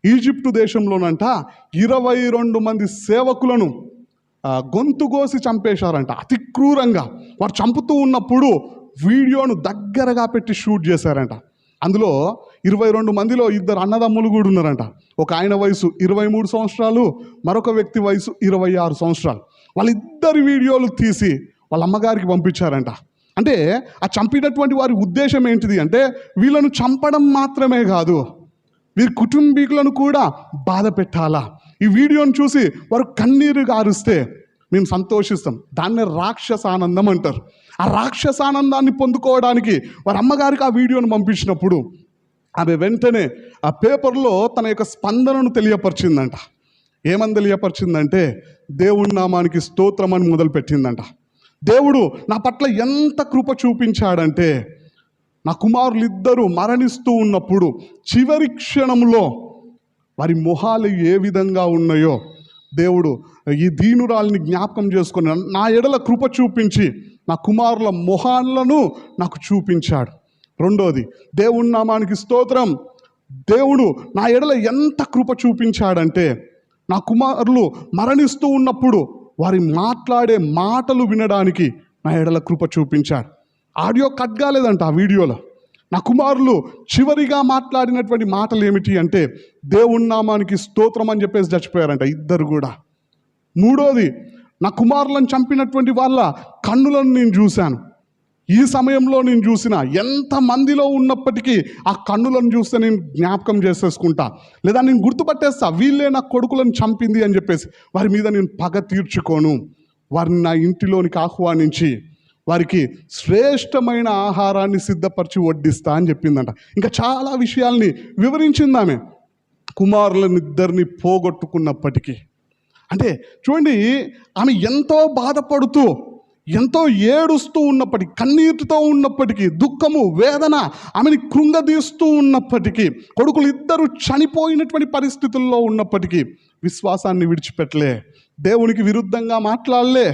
Egypt దేశంలోనంట 22 మంది సేవకులను గొంతు కోసి చంపేశారంట అతి క్రూరంగా. వారు చంపుతూ ఉన్నప్పుడు వీడియోను దగ్గరగా పెట్టి షూట్ చేశారంట. అందులో 22 మందిలో 2 అన్నదమ్ములు కూడా ఉన్నారంట. ఒక ఆయన వయసు 23 సంవత్సరాలు, మరొక వ్యక్తి వయసు 26 సంవత్సరాలు. వాళ్ళిద్దరి వీడియోలు తీసి వాళ్ళ అమ్మగారికి పంపించారంట. అంటే ఆ చంపినటువంటి వారి ఉద్దేశం ఏంటిది అంటే, వీళ్ళను చంపడం మాత్రమే కాదు, వీరి కుటుంబీకులను కూడా బాధ పెట్టాలా. ఈ వీడియోను చూసి వారు కన్నీరు గారుస్తే మేము సంతోషిస్తాం. దాన్నే రాక్షసానందం అంటారు. ఆ రాక్షసానందాన్ని పొందుకోవడానికి వారి అమ్మగారికి ఆ వీడియోను పంపించినప్పుడు ఆమె వెంటనే ఆ పేపర్లో తన యొక్క స్పందనను తెలియపరిచిందంట. ఏమని తెలియపరిచిందంటే, దేవుడి నామానికి స్తోత్రం అని మొదలుపెట్టిందంట. దేవుడు నా పట్ల ఎంత కృప చూపించాడంటే, నా కుమారులిద్దరూ మరణిస్తూ ఉన్నప్పుడు చివరి క్షణంలో వారి మొహాలు ఏ విధంగా ఉన్నాయో దేవుడు ఈ దీనురాలిని జ్ఞాపకం చేసుకొని నా ఎడల కృప చూపించి నా కుమారుల మొహాలను నాకు చూపించాడు. రెండోది, దేవుడి నామానికి స్తోత్రం, దేవుడు నా ఎడల ఎంత కృప చూపించాడంటే, నా కుమారులు మరణిస్తూ ఉన్నప్పుడు వారి మాట్లాడే మాటలు వినడానికి నా ఎడల కృప చూపించాడు. ఆడియో కట్ కాలేదంట ఆ వీడియోలో. నా కుమారులు చివరిగా మాట్లాడినటువంటి మాటలు ఏమిటి అంటే, దేవుని నామానికి స్తోత్రం అని చెప్పేసి చచ్చిపోయారంట ఇద్దరు కూడా. మూడోది, నా కుమారులను చంపినటువంటి వాళ్ళ కన్నులను నేను చూశాను. ఈ సమయంలో నేను చూసిన ఎంతమందిలో ఉన్నప్పటికీ ఆ కన్నులను చూస్తే నేను జ్ఞాపకం చేసేసుకుంటా, లేదా నేను గుర్తుపట్టేస్తా, వీళ్ళే నా కొడుకులను చంపింది అని చెప్పేసి. వారి మీద నేను పగ తీర్చుకోను, వారిని నా ఇంటిలోనికి ఆహ్వానించి వారికి శ్రేష్టమైన ఆహారాన్ని సిద్ధపరిచి వడ్డిస్తా అని చెప్పిందంట. ఇంకా చాలా విషయాల్ని వివరించింది ఆమె. కుమారులనిద్దరిని పోగొట్టుకున్నప్పటికీ అంటే చూడండి, ఆమె ఎంతో బాధపడుతూ ఎంతో ఏడుస్తూ ఉన్నప్పటికీ, కన్నీటితో ఉన్నప్పటికీ, దుఃఖము వేదన ఆమెని కృంగదీస్తూ ఉన్నప్పటికీ, కొడుకులు ఇద్దరు చనిపోయినటువంటి పరిస్థితుల్లో ఉన్నప్పటికీ విశ్వాసాన్ని విడిచిపెట్టలే, దేవునికి విరుద్ధంగా మాట్లాడలే.